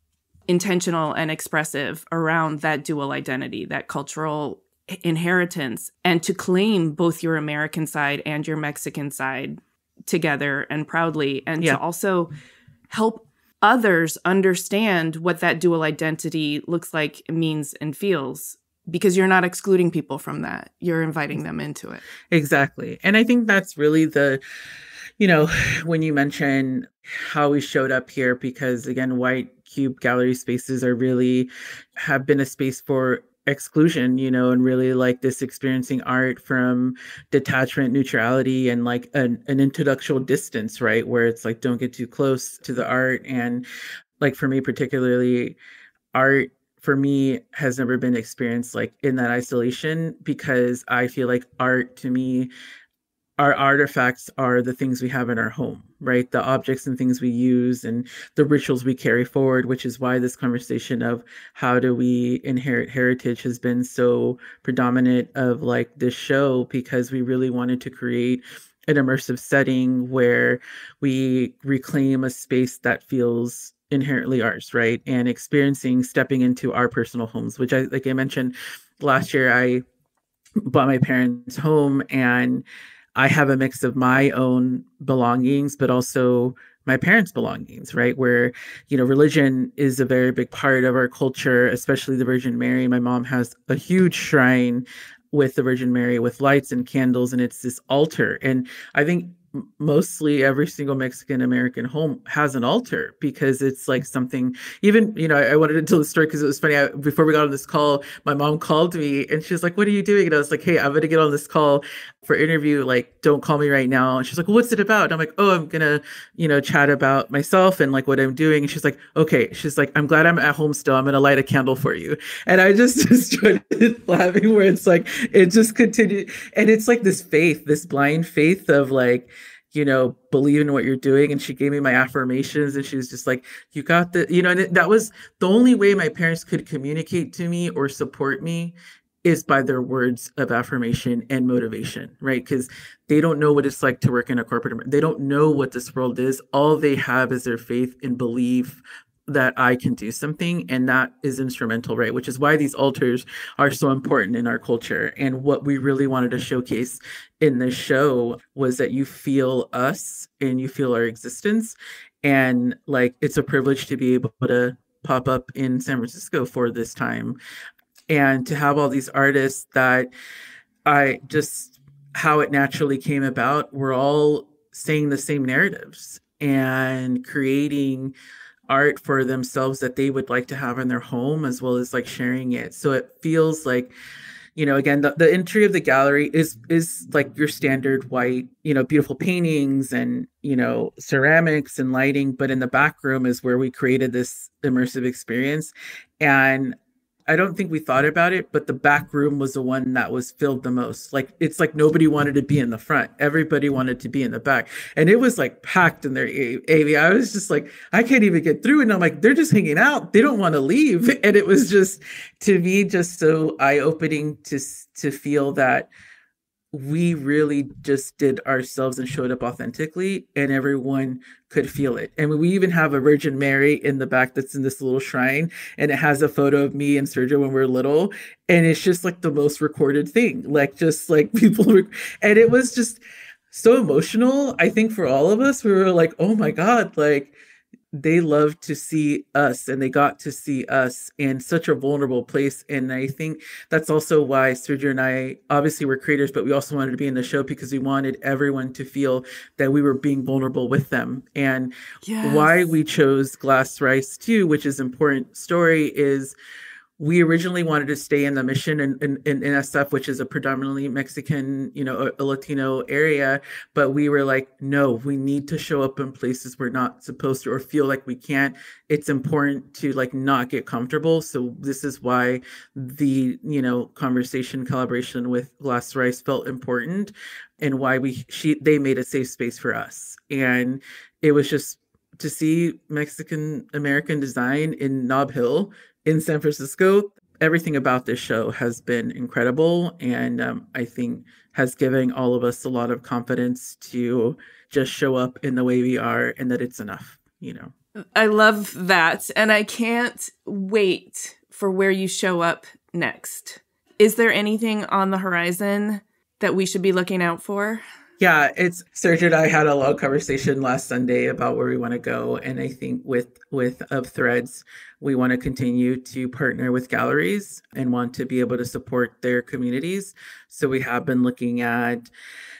[SPEAKER 2] intentional and expressive around that dual identity, that cultural inheritance, and to claim both your American side and your Mexican side together and proudly, and to also help others understand what that dual identity looks like, means, and feels. Because you're not excluding people from that. You're inviting them into it.
[SPEAKER 1] Exactly. And I think that's really when you mention how we showed up here, because again, white cube gallery spaces have been a space for exclusion, and really like this experiencing art from detachment, neutrality, and like an intellectual distance, right? Where it's like, don't get too close to the art. And like for me, particularly, art for me has never been experienced like in that isolation, because I feel like art to me, our artifacts are the things we have in our home, right? The objects and things we use and the rituals we carry forward, which is why this conversation of how do we inherit heritage has been so predominant of like this show, because we really wanted to create an immersive setting where we reclaim a space that feels inherently ours, right? And experiencing stepping into our personal homes, which like I mentioned, last year I bought my parents' home, and I have a mix of my own belongings, but also my parents' belongings, right? Where, religion is a very big part of our culture, especially the Virgin Mary. My mom has a huge shrine with the Virgin Mary with lights and candles, and it's this altar. And I think mostly every single Mexican American home has an altar, because it's like something, even, I wanted to tell the story because it was funny. Before we got on this call, my mom called me and she's like, "What are you doing?" And I was like, "Hey, I'm going to get on this call for interview. Like, don't call me right now." And she's like, "Well, what's it about?" And I'm like, "Oh, I'm going to, chat about myself and like what I'm doing." And she's like, "Okay." She's like, "I'm glad I'm at home still. I'm going to light a candle for you." And I just started laughing, where it's like, it just continued. And it's like this faith, this blind faith of like, believe in what you're doing. And she gave me my affirmations, and she was just like, "You got the," and that was the only way my parents could communicate to me or support me, is by their words of affirmation and motivation, right? Because they don't know what it's like to work in a corporate, they don't know what this world is. All they have is their faith and belief that I can do something, and that is instrumental, right? Which is why these altars are so important in our culture. And what we really wanted to showcase in this show was that you feel us and you feel our existence. And like, it's a privilege to be able to pop up in San Francisco for this time, and to have all these artists that I just, how it naturally came about, we're all saying the same narratives and creating art for themselves that they would like to have in their home, as well as like sharing it. So it feels like, again, the entry of the gallery is like your standard white, beautiful paintings and, ceramics and lighting. But in the back room is where we created this immersive experience. And I don't think we thought about it, but the back room was the one that was filled the most. Like, it's like nobody wanted to be in the front. Everybody wanted to be in the back. And it was like packed in there, Amy. I was just like, I can't even get through. And I'm like, they're just hanging out. They don't want to leave. And it was just, to me, just so eye-opening to feel that we really just did ourselves and showed up authentically, and everyone could feel it. And we even have a Virgin Mary in the back that's in this little shrine, and it has a photo of me and Sergio when we we're little, and it's just like the most recorded thing, like just like and it was just so emotional. I think for all of us, we were like, oh my God, like, they loved to see us, and they got to see us in such a vulnerable place. And I think that's also why Sergio and I, obviously we're creators, but we also wanted to be in the show because we wanted everyone to feel that we were being vulnerable with them. And why we chose Glass Rice too, which is an important story, is we originally wanted to stay in the Mission in SF, which is a predominantly Mexican, a Latino area. But we were like, no, we need to show up in places we're not supposed to, or feel like we can't. It's important to like not get comfortable. So this is why the, conversation collaboration with Glass Rice felt important, and why they made a safe space for us. And it was just to see Mexican American design in Nob Hill in San Francisco. Everything about this show has been incredible, and I think has given all of us a lot of confidence to just show up in the way we are, and that it's enough.
[SPEAKER 2] I love that, and I can't wait for where you show up next. Is there anything on the horizon that we should be looking out for?
[SPEAKER 1] Yeah, it's Sergio and I had a long conversation last Sunday about where we want to go. And I think with Of Threads, we want to continue to partner with galleries and want to be able to support their communities. So we have been looking at,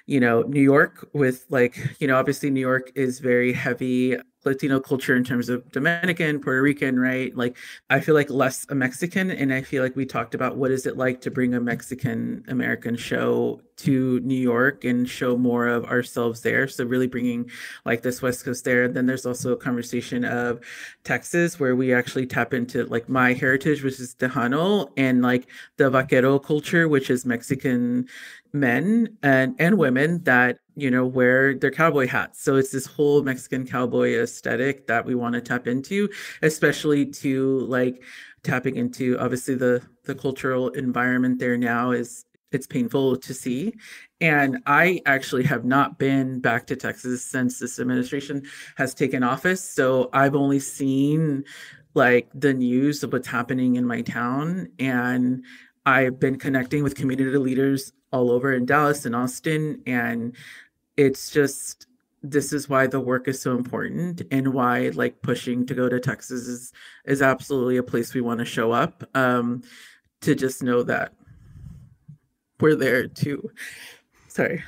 [SPEAKER 1] New York with like, obviously New York is very heavy Latino culture in terms of Dominican, Puerto Rican, right? Like I feel like less a Mexican. And I feel like we talked about what is it like to bring a Mexican American show to New York and show more of ourselves there. So really bringing like this West Coast there. And then there's also a conversation of Texas where we actually tap into like my heritage, which is Tejano, and like the vaquero culture, which is Mexican men and women that wear their cowboy hats. So it's this whole Mexican cowboy aesthetic that we want to tap into, especially to like tapping into obviously the cultural environment there now is it's painful to see. And I actually have not been back to Texas since this administration has taken office. So I've only seen like the news of what's happening in my town. And I've been connecting with community leaders all over in Dallas and Austin. And it's just, this is why the work is so important and why like pushing to go to Texas is absolutely a place we want to show up, to just know that we're there to, that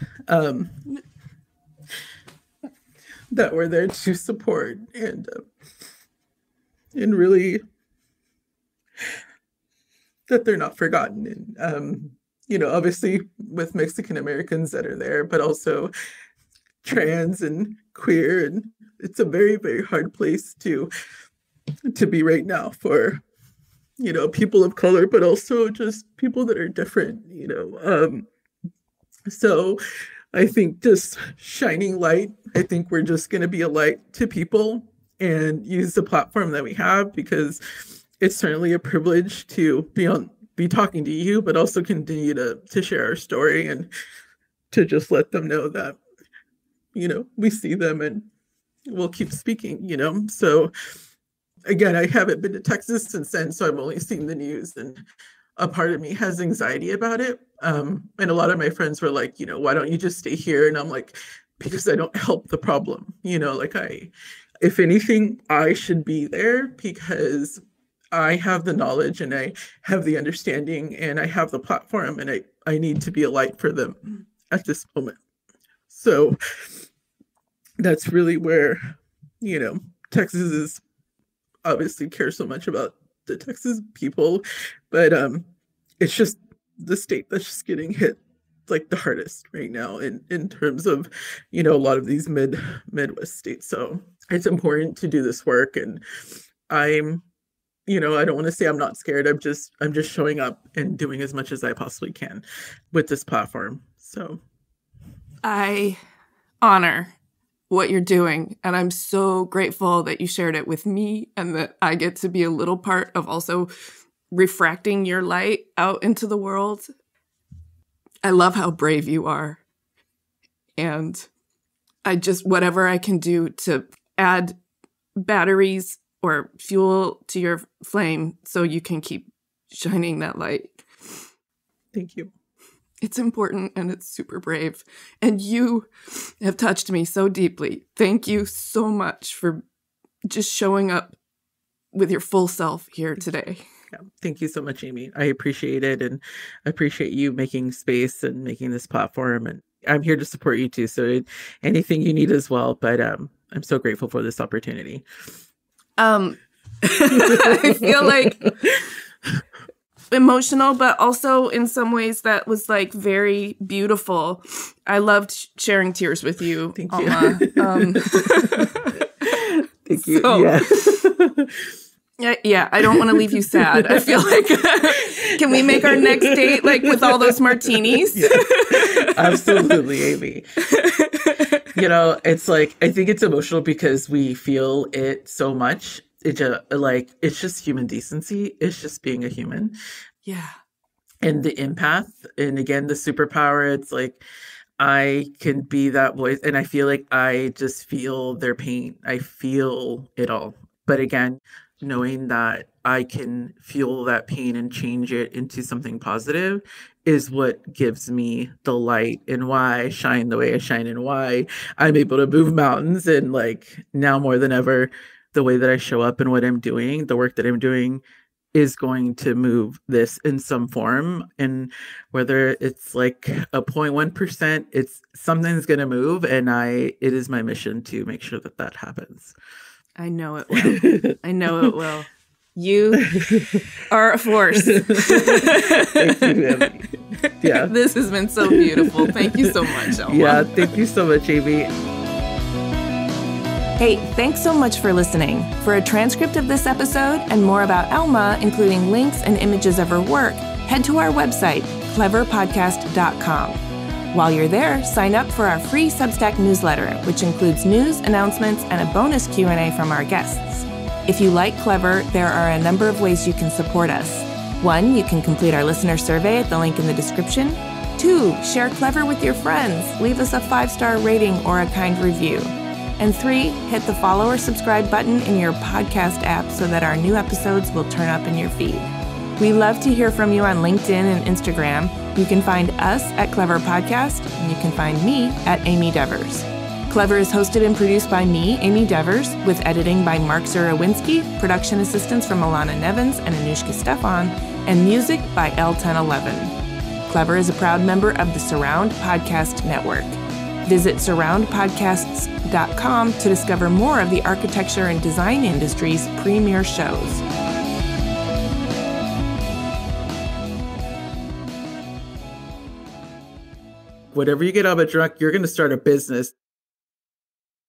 [SPEAKER 1] we're there to support and really that they're not forgotten. And, obviously with Mexican Americans that are there, but also trans and queer. And it's a very, very hard place to be right now for, people of color, but also just people that are different, So I think just shining light, I think we're just going to be a light to people and use the platform that we have, because it's certainly a privilege to be talking to you, but also continue to share our story and to just let them know that, we see them and we'll keep speaking, So again, I haven't been to Texas since then, so I've only seen the news, and a part of me has anxiety about it. And a lot of my friends were like, why don't you just stay here? And I'm like, because I don't help the problem. If anything, I should be there because I have the knowledge and I have the understanding and I have the platform, and I need to be a light for them at this moment. So that's really where, Texas is obviously cares so much about the Texas people, but it's just the state that's just getting hit like the hardest right now in terms of, a lot of these Midwest states. So it's important to do this work, and I'm, I don't want to say I'm not scared. I'm just showing up and doing as much as I possibly can with this platform. So
[SPEAKER 2] I honor what you're doing, and I'm so grateful that you shared it with me and that I get to be a little part of also refracting your light out into the world. I love how brave you are, and I just, whatever I can do to add batteries or fuel to your flame so you can keep shining that light.
[SPEAKER 1] Thank you.
[SPEAKER 2] It's important and it's super brave. And you have touched me so deeply. Thank you so much for just showing up with your full self here today.
[SPEAKER 1] Yeah, thank you so much, Amy. I appreciate it, and I appreciate you making space and making this platform. And I'm here to support you too. So anything you need as well. But I'm so grateful for this opportunity.
[SPEAKER 2] I feel like emotional, but also in some ways that was like very beautiful. I loved sharing tears with you.
[SPEAKER 1] Thank
[SPEAKER 2] Alma.
[SPEAKER 1] you. Thank you.
[SPEAKER 2] So, yeah, I don't want to leave you sad. I feel like, can we make our next date like with all those martinis?
[SPEAKER 1] Yeah, absolutely, Amy. It's like, I think it's emotional because we feel it so much. It's just human decency. It's just being a human.
[SPEAKER 2] Yeah.
[SPEAKER 1] And the empath, and again, the superpower, it's like, I can be that voice, and I feel like I just feel their pain. I feel it all. But again, knowing that I can fuel that pain and change it into something positive is what gives me the light, and why I shine the way I shine, and why I'm able to move mountains. And like now more than ever, the way that I show up and what I'm doing, the work that I'm doing is going to move this in some form. And whether it's like a 0.1%, it's something's going to move. And it is my mission to make sure that happens.
[SPEAKER 2] I know it will. I know it will. You are a force.
[SPEAKER 1] Thank you, Amy. Yeah.
[SPEAKER 2] This has been so beautiful. Thank you so much, Alma.
[SPEAKER 1] Yeah, thank you so much, Amy.
[SPEAKER 2] Hey, thanks so much for listening. For a transcript of this episode and more about Alma, including links and images of her work, head to our website, cleverpodcast.com. While you're there, sign up for our free Substack newsletter, which includes news, announcements, and a bonus Q&A from our guests. If you like Clever, there are a number of ways you can support us. 1, you can complete our listener survey at the link in the description. 2, share Clever with your friends. Leave us a 5-star rating or a kind review. And 3, hit the follow or subscribe button in your podcast app so that our new episodes will turn up in your feed. We love to hear from you on LinkedIn and Instagram. You can find us at Clever Podcast, and you can find me at Amy Devers. Clever is hosted and produced by me, Amy Devers, with editing by Mark Zurowinski, production assistance from Alana Nevins and Anushka Stefan, and music by L1011. Clever is a proud member of the Surround Podcast Network. Visit surroundpodcasts.com to discover more of the architecture and design industry's premier shows.
[SPEAKER 1] Whenever you get Alma drunk, you're going to start a business.